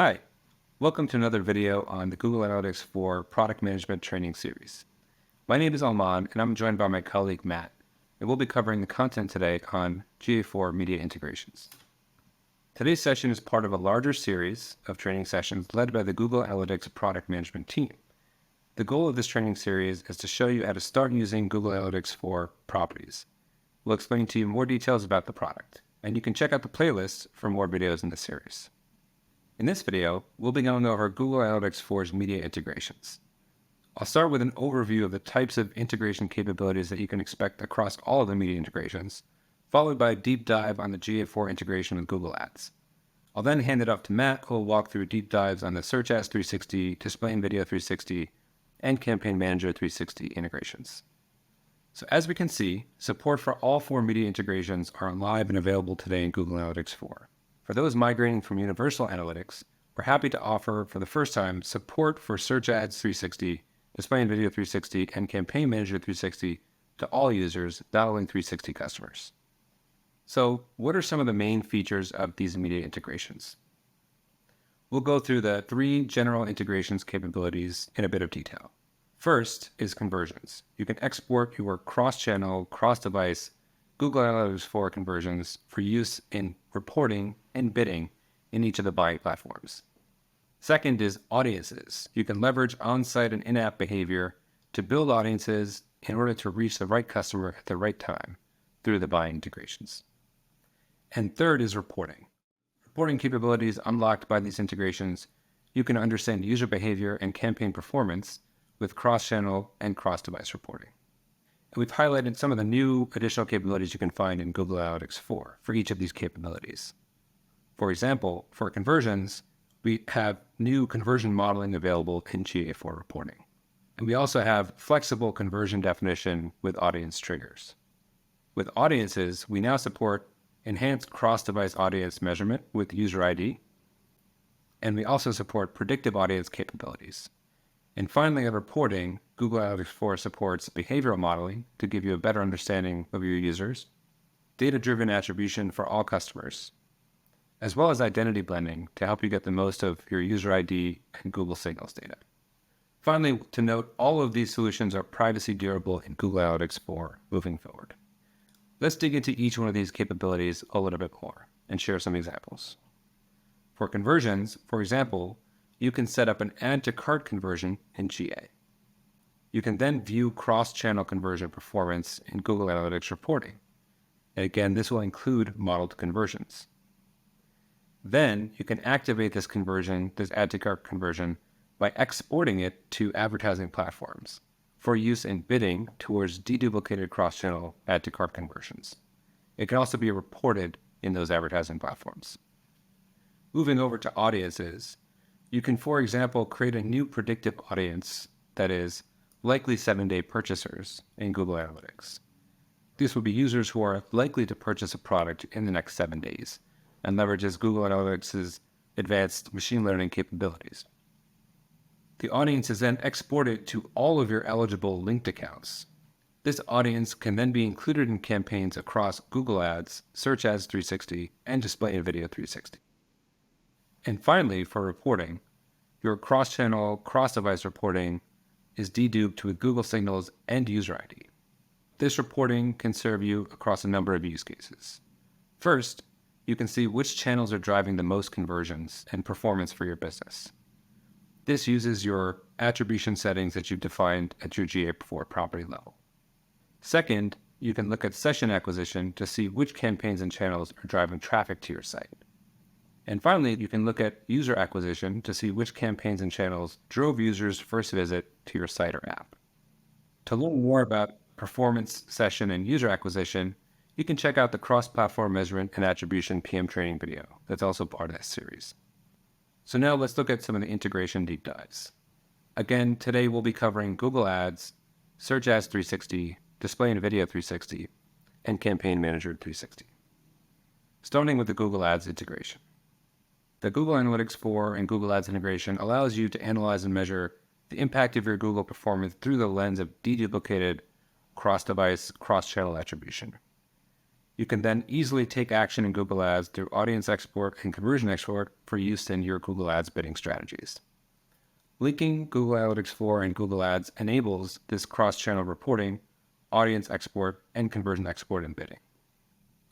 Hi, welcome to another video on the Google Analytics 4 Product Management Training Series. My name is Alman, and I'm joined by my colleague Matt, and we'll be covering the content today on GA4 media integrations. Today's session is part of a larger series of training sessions led by the Google Analytics Product Management team. The goal of this training series is to show you how to start using Google Analytics 4 properties. We'll explain to you more details about the product, and you can check out the playlist for more videos in this series. In this video, we'll be going over Google Analytics 4's media integrations. I'll start with an overview of the types of integration capabilities that you can expect across all of the media integrations, followed by a deep dive on the GA4 integration with Google Ads. I'll then hand it off to Matt, who will walk through deep dives on the Search Ads 360, Display and Video 360, and Campaign Manager 360 integrations. So as we can see, support for all 4 media integrations are live and available today in Google Analytics 4. For those migrating from Universal Analytics, we're happy to offer for the first time support for Search Ads 360, Display and Video 360, and Campaign Manager 360 to all users, not only 360 customers. So what are some of the main features of these media integrations? We'll go through the 3 general integrations capabilities in a bit of detail. First is conversions. You can export your cross-channel, cross-device Google Analytics 4 conversions for use in reporting and bidding in each of the buying platforms. Second is audiences. You can leverage on-site and in-app behavior to build audiences in order to reach the right customer at the right time through the buying integrations. And third is reporting. Reporting capabilities unlocked by these integrations, you can understand user behavior and campaign performance with cross-channel and cross-device reporting. And we've highlighted some of the new additional capabilities you can find in Google Analytics 4 for each of these capabilities. For example, for conversions, we have new conversion modeling available in GA4 reporting. And we also have flexible conversion definition with audience triggers. With audiences, we now support enhanced cross-device audience measurement with user ID. And we also support predictive audience capabilities. And finally, in reporting, Google Analytics 4 supports behavioral modeling to give you a better understanding of your users, data-driven attribution for all customers, as well as identity blending to help you get the most of your user ID and Google Signals data. Finally, to note, all of these solutions are privacy durable in Google Analytics 4 moving forward. Let's dig into each one of these capabilities a little bit more and share some examples. For conversions, for example, you can set up an add to cart conversion in GA. You can then view cross-channel conversion performance in Google Analytics reporting. And again, this will include modeled conversions. Then you can activate this conversion, this add to cart conversion, by exporting it to advertising platforms for use in bidding towards deduplicated cross-channel add to cart conversions. It can also be reported in those advertising platforms. Moving over to audiences, you can, for example, create a new predictive audience that is likely 7-day purchasers in Google Analytics. These will be users who are likely to purchase a product in the next 7 days and leverages Google Analytics' advanced machine learning capabilities. The audience is then exported to all of your eligible linked accounts. This audience can then be included in campaigns across Google Ads, Search Ads 360, and Display and Video 360. And finally, for reporting, your cross-channel, cross-device reporting is deduped with Google Signals and user ID. This reporting can serve you across a number of use cases. First, you can see which channels are driving the most conversions and performance for your business. This uses your attribution settings that you've defined at your GA4 property level. Second, you can look at session acquisition to see which campaigns and channels are driving traffic to your site. And finally, you can look at user acquisition to see which campaigns and channels drove users' first visit to your site or app. To learn more about performance, session, and user acquisition, you can check out the cross-platform measurement and attribution PM training video that's also part of this series. So now let's look at some of the integration deep dives. Again, today we'll be covering Google Ads, Search Ads 360, Display and Video 360, and Campaign Manager 360. Starting with the Google Ads integration. The Google Analytics 4 and Google Ads integration allows you to analyze and measure the impact of your Google performance through the lens of deduplicated cross-device, cross-channel attribution. You can then easily take action in Google Ads through audience export and conversion export for use in your Google Ads bidding strategies. Linking Google Analytics 4 and Google Ads enables this cross-channel reporting, audience export, and conversion export in bidding.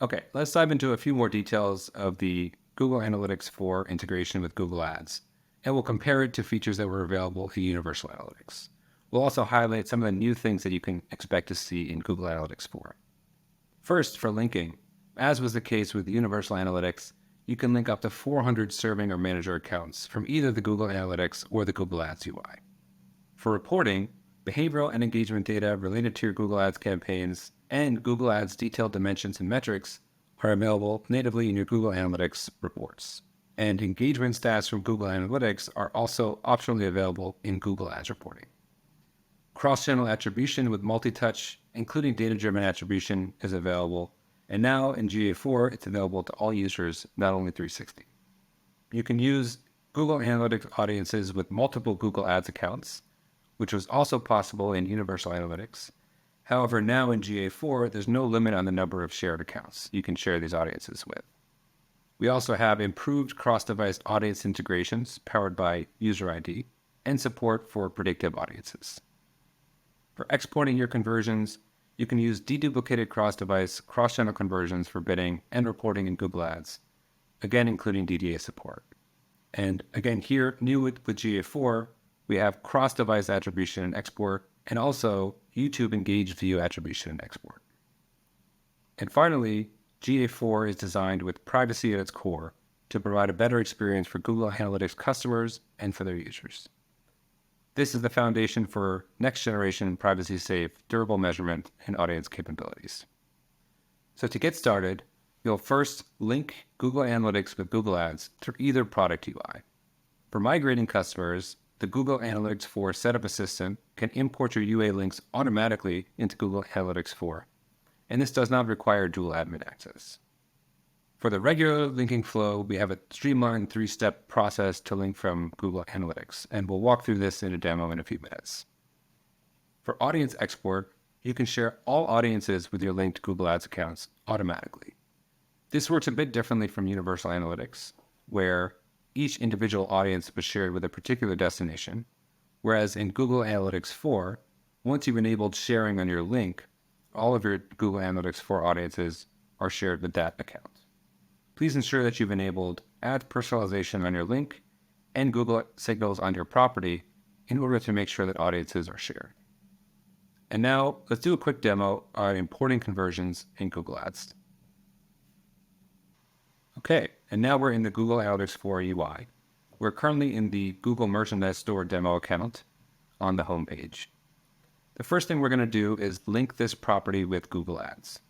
Okay, let's dive into a few more details of the Google Analytics 4 integration with Google Ads, and we'll compare it to features that were available in Universal Analytics. We'll also highlight some of the new things that you can expect to see in Google Analytics 4. First, for linking, as was the case with Universal Analytics, you can link up to 400 serving or manager accounts from either the Google Analytics or the Google Ads UI. For reporting, behavioral and engagement data related to your Google Ads campaigns and Google Ads detailed dimensions and metrics are available natively in your Google Analytics reports. And engagement stats from Google Analytics are also optionally available in Google Ads reporting. Cross-channel attribution with multi-touch, including data-driven attribution, is available. And now in GA4, it's available to all users, not only 360. You can use Google Analytics audiences with multiple Google Ads accounts, which was also possible in Universal Analytics. However, now in GA4, there's no limit on the number of shared accounts you can share these audiences with. We also have improved cross-device audience integrations powered by User ID and support for predictive audiences. For exporting your conversions, you can use deduplicated cross-device, cross-channel conversions for bidding and reporting in Google Ads, again including DDA support. And again here, new with GA4, we have cross-device attribution and export, and also YouTube Engaged View attribution and export. And finally, GA4 is designed with privacy at its core to provide a better experience for Google Analytics customers and for their users. This is the foundation for next-generation privacy-safe, durable measurement and audience capabilities. So to get started, you'll first link Google Analytics with Google Ads through either product UI. For migrating customers, the Google Analytics 4 Setup Assistant can import your UA links automatically into Google Analytics 4, and this does not require dual admin access. For the regular linking flow, we have a streamlined 3-step process to link from Google Analytics, and we'll walk through this in a demo in a few minutes. For audience export, you can share all audiences with your linked Google Ads accounts automatically. This works a bit differently from Universal Analytics, where each individual audience was shared with a particular destination, whereas in Google Analytics 4, once you've enabled sharing on your link, all of your Google Analytics 4 audiences are shared with that account. Please ensure that you've enabled ad personalization on your link and Google signals on your property in order to make sure that audiences are shared. And now let's do a quick demo on importing conversions in Google Ads. Okay, and now we're in the Google Analytics 4 UI. We're currently in the Google Merchandise Store demo account on the home page. The first thing we're going to do is link this property with Google Ads.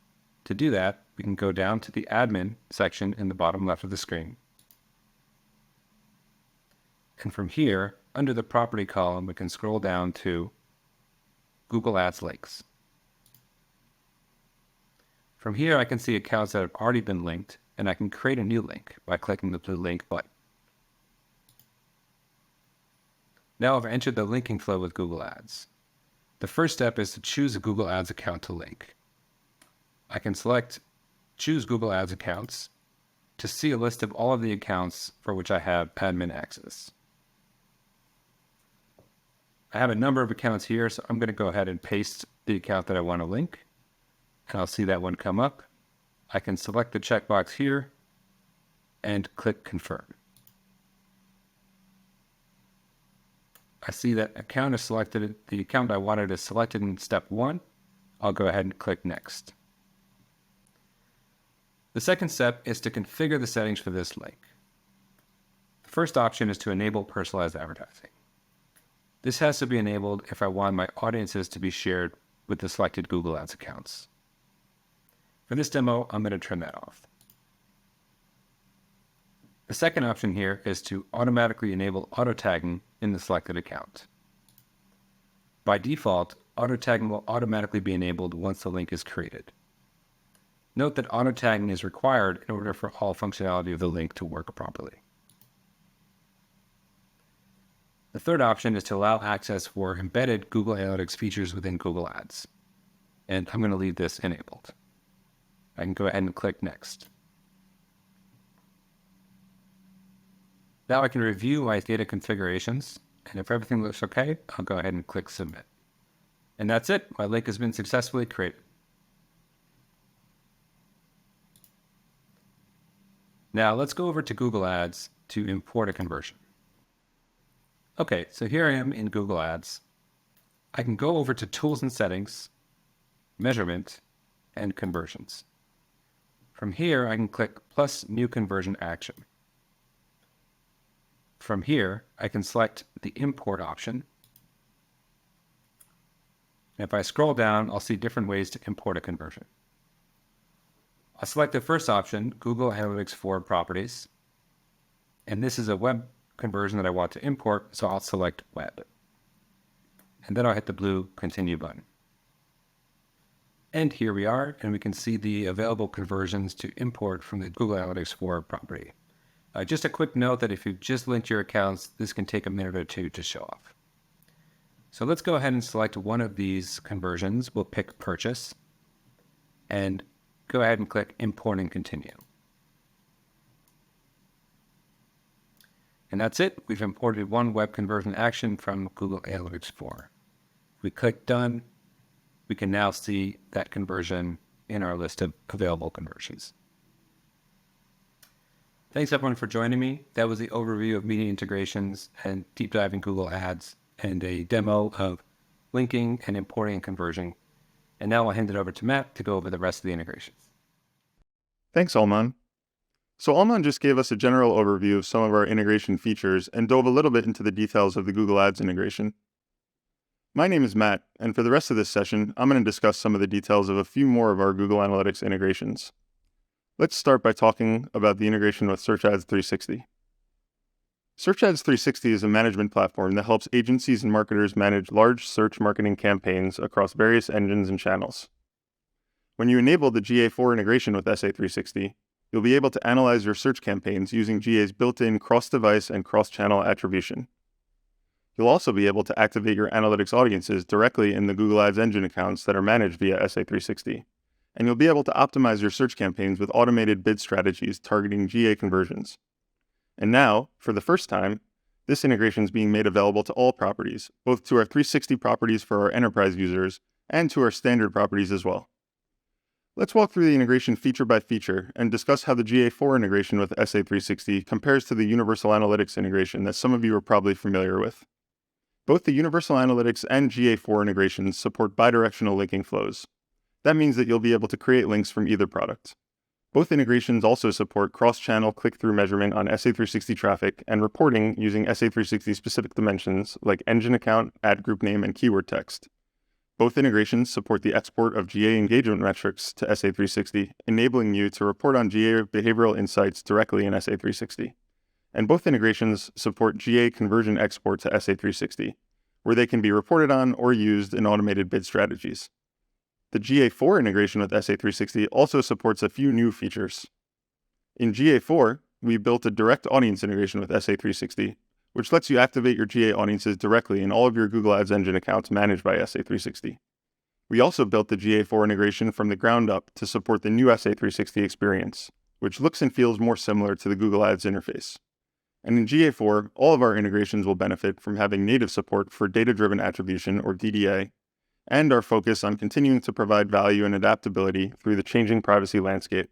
To do that, we can go down to the admin section in the bottom left of the screen. And from here, under the property column, we can scroll down to Google Ads links. From here, I can see accounts that have already been linked, and I can create a new link by clicking the blue link button. Now I've entered the linking flow with Google Ads. The first step is to choose a Google Ads account to link. I can select Choose Google Ads Accounts to see a list of all of the accounts for which I have admin access. I have a number of accounts here, so I'm going to go ahead and paste the account that I want to link, and I'll see that one come up. I can select the checkbox here and click Confirm. I see that account is selected. The account I wanted is selected in step 1. I'll go ahead and click Next. The second step is to configure the settings for this link. The first option is to enable personalized advertising. This has to be enabled if I want my audiences to be shared with the selected Google Ads accounts. For this demo, I'm going to turn that off. The second option here is to automatically enable auto-tagging in the selected account. By default, auto-tagging will automatically be enabled once the link is created. Note that auto-tagging is required in order for all functionality of the link to work properly. The third option is to allow access for embedded Google Analytics features within Google Ads, and I'm going to leave this enabled. I can go ahead and click Next. Now I can review my data configurations, and if everything looks okay, I'll go ahead and click Submit. And that's it. My link has been successfully created. Now let's go over to Google Ads to import a conversion. Okay, so here I am in Google Ads. I can go over to Tools and Settings, Measurement, and Conversions. From here, I can click plus New Conversion Action. From here, I can select the Import option. If I scroll down, I'll see different ways to import a conversion. I'll select the first option, Google Analytics 4 Properties. And this is a web conversion that I want to import, so I'll select Web. And then I'll hit the blue Continue button. And here we are, and we can see the available conversions to import from the Google Analytics 4 property. Just a quick note that if you've just linked your accounts, this can take a minute or two to show off. So let's go ahead and select one of these conversions. We'll pick Purchase and go ahead and click Import and Continue. And that's it. We've imported one web conversion action from Google Analytics 4. If we click Done, we can now see that conversion in our list of available conversions. Thanks everyone for joining me. That was the overview of media integrations and deep dive in Google Ads and a demo of linking and importing and conversion. And now I'll hand it over to Matt to go over the rest of the integrations. Thanks, Alman. So Alman just gave us a general overview of some of our integration features and dove a little bit into the details of the Google Ads integration. My name is Matt, and for the rest of this session, I'm going to discuss some of the details of a few more of our Google Analytics integrations. Let's start by talking about the integration with Search Ads 360. Search Ads 360 is a management platform that helps agencies and marketers manage large search marketing campaigns across various engines and channels. When you enable the GA4 integration with SA360, you'll be able to analyze your search campaigns using GA's built-in cross-device and cross-channel attribution. You'll also be able to activate your analytics audiences directly in the Google Ads engine accounts that are managed via SA360, and you'll be able to optimize your search campaigns with automated bid strategies targeting GA conversions. And now, for the first time, this integration is being made available to all properties, both to our 360 properties for our enterprise users and to our standard properties as well. Let's walk through the integration feature by feature and discuss how the GA4 integration with SA360 compares to the Universal Analytics integration that some of you are probably familiar with. Both the Universal Analytics and GA4 integrations support bidirectional linking flows. That means that you'll be able to create links from either product. Both integrations also support cross-channel click-through measurement on SA360 traffic and reporting using SA360 specific dimensions like engine account, ad group name, and keyword text. Both integrations support the export of GA engagement metrics to SA360, enabling you to report on GA behavioral insights directly in SA360. And both integrations support GA conversion export to SA360, where they can be reported on or used in automated bid strategies. The GA4 integration with SA360 also supports a few new features. In GA4, we built a direct audience integration with SA360, which lets you activate your GA audiences directly in all of your Google Ads engine accounts managed by SA360. We also built the GA4 integration from the ground up to support the new SA360 experience, which looks and feels more similar to the Google Ads interface. And in GA4, all of our integrations will benefit from having native support for data-driven attribution, or DDA, and our focus on continuing to provide value and adaptability through the changing privacy landscape.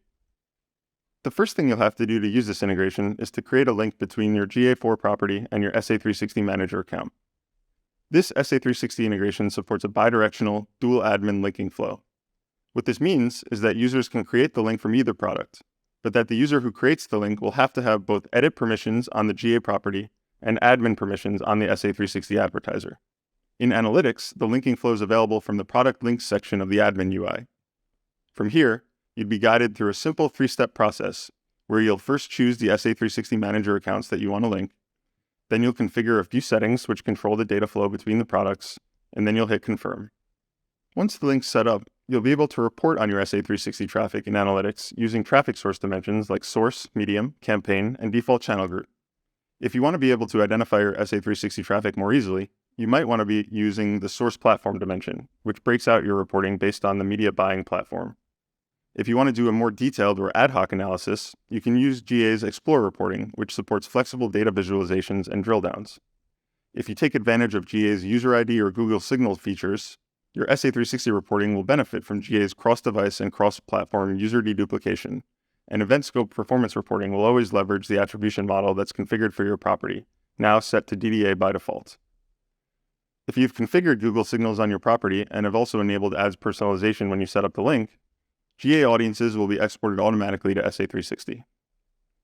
The first thing you'll have to do to use this integration is to create a link between your GA4 property and your SA360 Manager account. This SA360 integration supports a bidirectional dual admin linking flow. What this means is that users can create the link from either product, but that the user who creates the link will have to have both edit permissions on the GA property and admin permissions on the SA360 advertiser. In Analytics, the linking flow is available from the Product Links section of the admin UI. From here, you'd be guided through a simple three-step process where you'll first choose the SA360 Manager accounts that you want to link, then you'll configure a few settings which control the data flow between the products, and then you'll hit Confirm. Once the link's set up, you'll be able to report on your SA360 traffic in Analytics using traffic source dimensions like source, medium, campaign, and default channel group. If you want to be able to identify your SA360 traffic more easily, you might want to be using the source platform dimension, which breaks out your reporting based on the media buying platform. If you want to do a more detailed or ad hoc analysis, you can use GA's Explore reporting, which supports flexible data visualizations and drill downs. If you take advantage of GA's User ID or Google Signals features, your SA360 reporting will benefit from GA's cross-device and cross-platform user deduplication, and event scope performance reporting will always leverage the attribution model that's configured for your property, now set to DDA by default. If you've configured Google Signals on your property and have also enabled ads personalization when you set up the link, GA audiences will be exported automatically to SA360.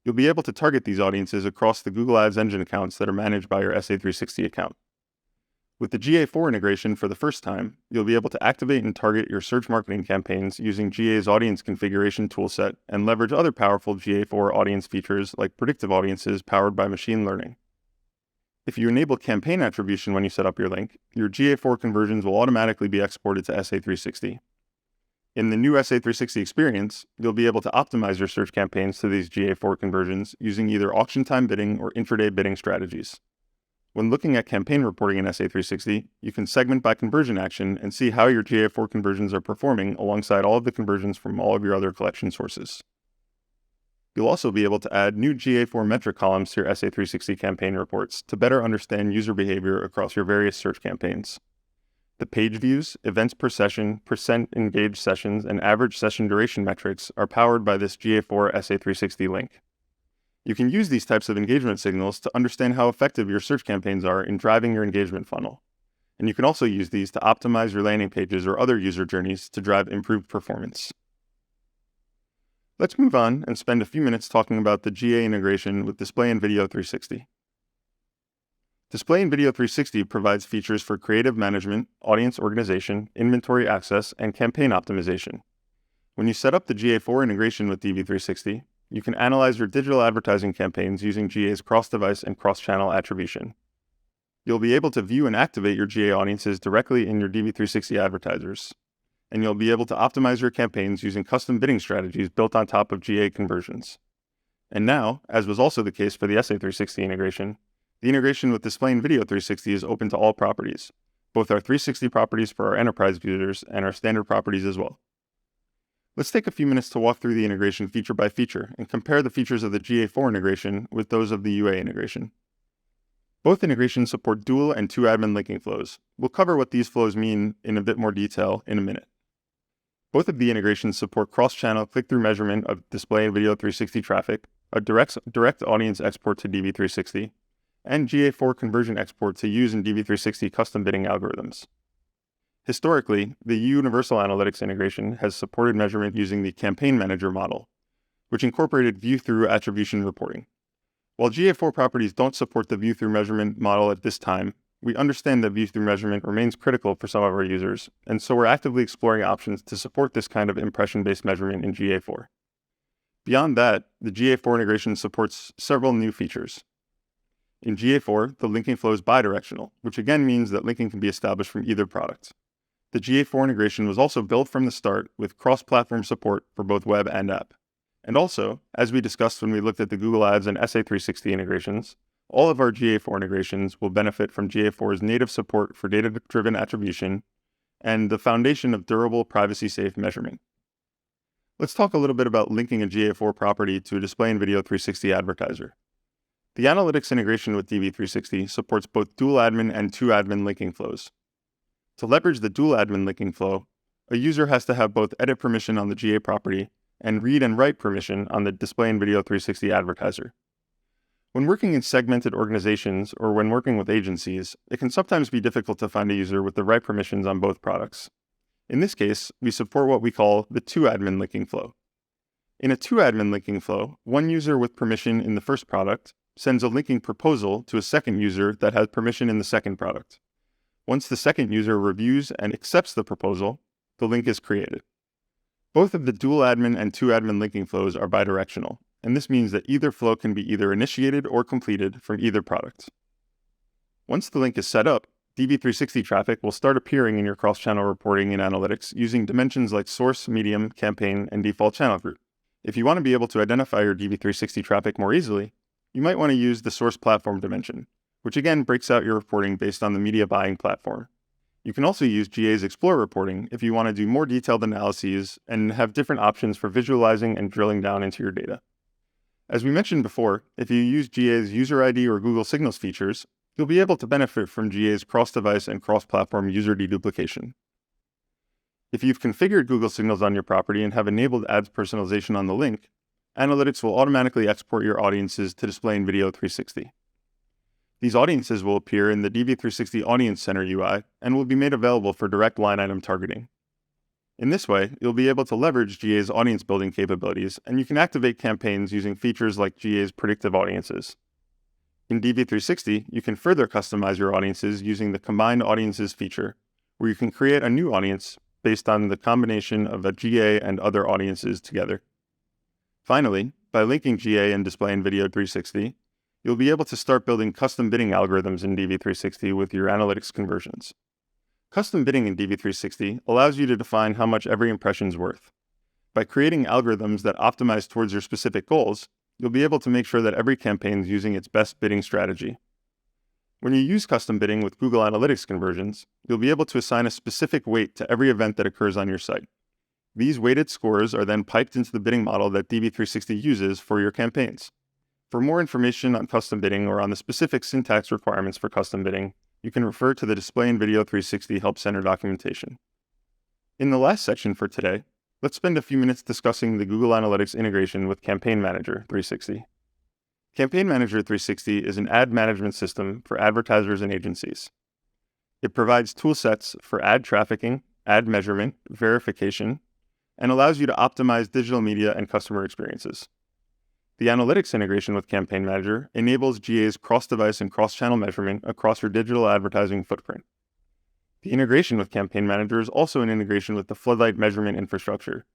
You'll be able to target these audiences across the Google Ads Engine accounts that are managed by your SA360 account. With the GA4 integration for the first time, you'll be able to activate and target your search marketing campaigns using GA's audience configuration toolset and leverage other powerful GA4 audience features like predictive audiences powered by machine learning. If you enable campaign attribution when you set up your link, your GA4 conversions will automatically be exported to SA360. In the new SA360 experience, you'll be able to optimize your search campaigns to these GA4 conversions using either auction time bidding or intraday bidding strategies. When looking at campaign reporting in SA360, you can segment by conversion action and see how your GA4 conversions are performing alongside all of the conversions from all of your other collection sources. You'll also be able to add new GA4 metric columns to your SA360 campaign reports to better understand user behavior across your various search campaigns. The page views, events per session, percent engaged sessions, and average session duration metrics are powered by this GA4 SA360 link. You can use these types of engagement signals to understand how effective your search campaigns are in driving your engagement funnel. And you can also use these to optimize your landing pages or other user journeys to drive improved performance. Let's move on and spend a few minutes talking about the GA integration with Display and Video 360. Display and Video 360 provides features for creative management, audience organization, inventory access, and campaign optimization. When you set up the GA4 integration with DV360, you can analyze your digital advertising campaigns using GA's cross-device and cross-channel attribution. You'll be able to view and activate your GA audiences directly in your DV360 advertisers, and you'll be able to optimize your campaigns using custom bidding strategies built on top of GA conversions. And now, as was also the case for the SA360 integration, the integration with Display and Video 360 is open to all properties, both our 360 properties for our enterprise users and our standard properties as well. Let's take a few minutes to walk through the integration feature by feature and compare the features of the GA4 integration with those of the UA integration. Both integrations support dual and two admin linking flows. We'll cover what these flows mean in a bit more detail in a minute. Both of the integrations support cross-channel click-through measurement of Display and Video 360 traffic, a direct audience export to DV360, and GA4 conversion export to use in DV360 custom bidding algorithms. Historically, the Universal Analytics integration has supported measurement using the Campaign Manager model, which incorporated view-through attribution reporting. While GA4 properties don't support the view-through measurement model at this time, we understand that view-through measurement remains critical for some of our users, and so we're actively exploring options to support this kind of impression-based measurement in GA4. Beyond that, the GA4 integration supports several new features. In GA4, the linking flow is bidirectional, which again means that linking can be established from either product. The GA4 integration was also built from the start with cross-platform support for both web and app. And also, as we discussed when we looked at the Google Ads and SA360 integrations, all of our GA4 integrations will benefit from GA4's native support for data-driven attribution and the foundation of durable, privacy-safe measurement. Let's talk a little bit about linking a GA4 property to a Display and Video 360 advertiser. The analytics integration with DV360 supports both dual admin and two admin linking flows. To leverage the dual admin linking flow, a user has to have both edit permission on the GA property and read and write permission on the Display and Video 360 advertiser. When working in segmented organizations or when working with agencies, it can sometimes be difficult to find a user with the right permissions on both products. In this case, we support what we call the two admin linking flow. In a two admin linking flow, one user with permission in the first product sends a linking proposal to a second user that has permission in the second product. Once the second user reviews and accepts the proposal, the link is created. Both of the dual admin and two admin linking flows are bidirectional, and this means that either flow can be either initiated or completed from either product. Once the link is set up, DV360 traffic will start appearing in your cross-channel reporting in analytics using dimensions like source, medium, campaign, and default channel group. If you want to be able to identify your DV360 traffic more easily, you might want to use the source platform dimension, which again breaks out your reporting based on the media buying platform. You can also use GA's Explore reporting if you want to do more detailed analyses and have different options for visualizing and drilling down into your data. As we mentioned before, if you use GA's User ID or Google Signals features, you'll be able to benefit from GA's cross-device and cross-platform user deduplication. If you've configured Google Signals on your property and have enabled ads personalization on the link, Analytics will automatically export your audiences to display in Video 360. These audiences will appear in the DV360 Audience Center UI and will be made available for direct line item targeting. In this way, you'll be able to leverage GA's audience building capabilities, and you can activate campaigns using features like GA's predictive audiences. In DV360, you can further customize your audiences using the Combined Audiences feature, where you can create a new audience based on the combination of a GA and other audiences together. Finally, by linking GA and Display in Video 360, you'll be able to start building custom bidding algorithms in DV360 with your analytics conversions. Custom bidding in DV360 allows you to define how much every impression is worth. By creating algorithms that optimize towards your specific goals, you'll be able to make sure that every campaign is using its best bidding strategy. When you use custom bidding with Google Analytics conversions, you'll be able to assign a specific weight to every event that occurs on your site. These weighted scores are then piped into the bidding model that DV360 uses for your campaigns. For more information on custom bidding or on the specific syntax requirements for custom bidding, you can refer to the Display in Video 360 Help Center documentation. In the last section for today, let's spend a few minutes discussing the Google Analytics integration with Campaign Manager 360. Campaign Manager 360 is an ad management system for advertisers and agencies. It provides tool sets for ad trafficking, ad measurement, verification, and allows you to optimize digital media and customer experiences. The analytics integration with Campaign Manager enables GA's cross-device and cross-channel measurement across your digital advertising footprint. The integration with Campaign Manager is also an integration with the Floodlight measurement infrastructure.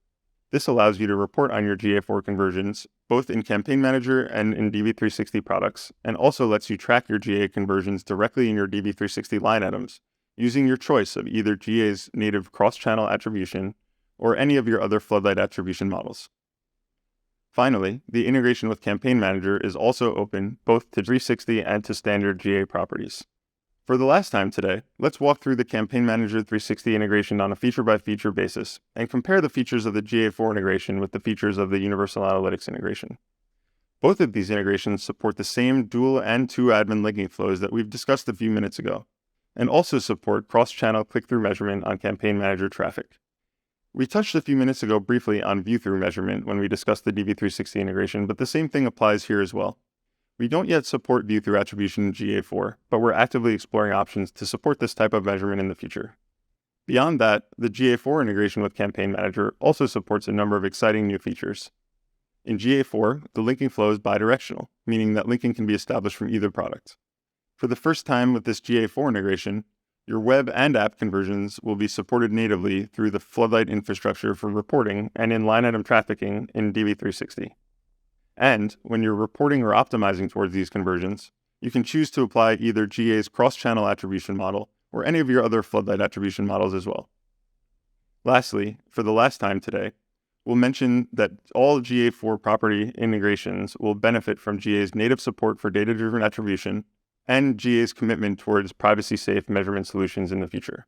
This allows you to report on your GA4 conversions, both in Campaign Manager and in DV360 products, and also lets you track your GA conversions directly in your DV360 line items, using your choice of either GA's native cross-channel attribution or any of your other Floodlight attribution models. Finally, the integration with Campaign Manager is also open both to 360 and to standard GA properties. For the last time today, let's walk through the Campaign Manager 360 integration on a feature-by-feature basis and compare the features of the GA4 integration with the features of the Universal Analytics integration. Both of these integrations support the same dual and two admin linking flows that we've discussed a few minutes ago, and also support cross-channel click-through measurement on Campaign Manager traffic. We touched a few minutes ago briefly on view-through measurement when we discussed the DV360 integration, but the same thing applies here as well. We don't yet support view-through attribution in GA4, but we're actively exploring options to support this type of measurement in the future. Beyond that, the GA4 integration with Campaign Manager also supports a number of exciting new features. In GA4, the linking flow is bidirectional, meaning that linking can be established from either product. For the first time with this GA4 integration, your web and app conversions will be supported natively through the Floodlight infrastructure for reporting and in line item trafficking in DV360. And when you're reporting or optimizing towards these conversions, you can choose to apply either GA's cross-channel attribution model or any of your other Floodlight attribution models as well. Lastly, for the last time today, we'll mention that all GA4 property integrations will benefit from GA's native support for data-driven attribution and GA's commitment towards privacy-safe measurement solutions in the future.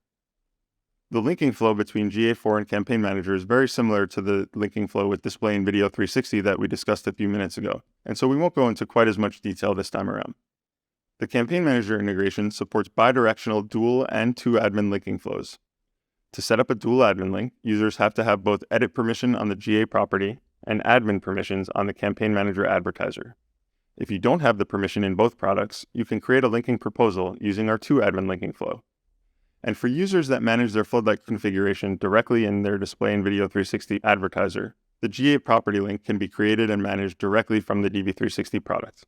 The linking flow between GA4 and Campaign Manager is very similar to the linking flow with Display in Video 360 that we discussed a few minutes ago, and so we won't go into quite as much detail this time around. The Campaign Manager integration supports bidirectional dual and two admin linking flows. To set up a dual admin link, users have to have both edit permission on the GA property and admin permissions on the Campaign Manager advertiser. If you don't have the permission in both products, you can create a linking proposal using our two admin linking flow. And for users that manage their Floodlight configuration directly in their Display in Video 360 advertiser, the GA property link can be created and managed directly from the DV360 product.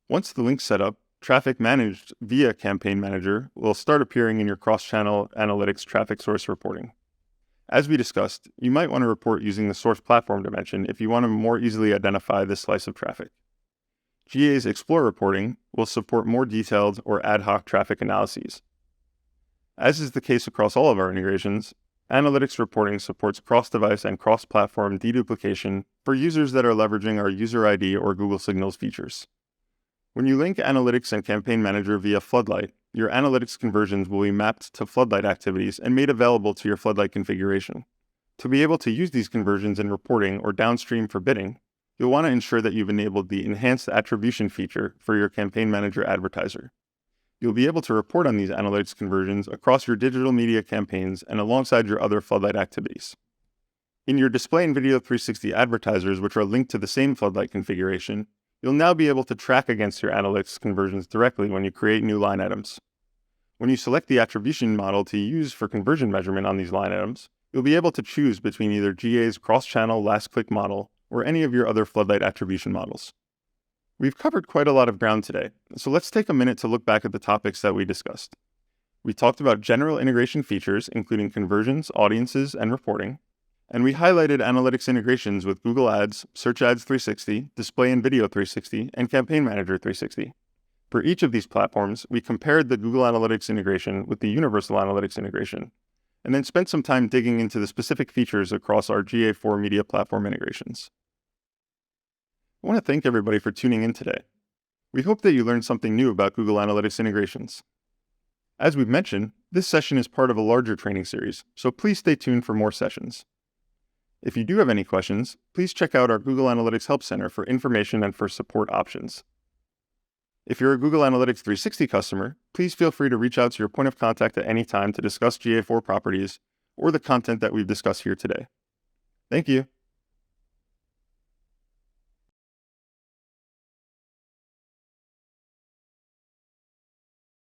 Once the link's set up, traffic managed via Campaign Manager will start appearing in your cross-channel analytics traffic source reporting. As we discussed, you might want to report using the source platform dimension if you want to more easily identify this slice of traffic. GA's Explore reporting will support more detailed or ad hoc traffic analyses. As is the case across all of our integrations, analytics reporting supports cross-device and cross-platform deduplication for users that are leveraging our User ID or Google Signals features. When you link Analytics and Campaign Manager via Floodlight, your analytics conversions will be mapped to floodlight activities and made available to your floodlight configuration. To be able to use these conversions in reporting or downstream for bidding, you'll want to ensure that you've enabled the Enhanced Attribution feature for your Campaign Manager advertiser. You'll be able to report on these analytics conversions across your digital media campaigns and alongside your other floodlight activities. In your Display and Video 360 advertisers, which are linked to the same floodlight configuration, you'll now be able to track against your analytics conversions directly when you create new line items. When you select the attribution model to use for conversion measurement on these line items, you'll be able to choose between either GA's cross-channel last-click model or any of your other floodlight attribution models. We've covered quite a lot of ground today, so let's take a minute to look back at the topics that we discussed. We talked about general integration features, including conversions, audiences, and reporting, and we highlighted analytics integrations with Google Ads, Search Ads 360, Display and Video 360, and Campaign Manager 360. For each of these platforms, we compared the Google Analytics integration with the Universal Analytics integration, and then spent some time digging into the specific features across our GA4 media platform integrations. I want to thank everybody for tuning in today. We hope that you learned something new about Google Analytics integrations. As we've mentioned, this session is part of a larger training series, so please stay tuned for more sessions. If you do have any questions, please check out our Google Analytics Help Center for information and for support options. If you're a Google Analytics 360 customer, please feel free to reach out to your point of contact at any time to discuss GA4 properties or the content that we've discussed here today. Thank you.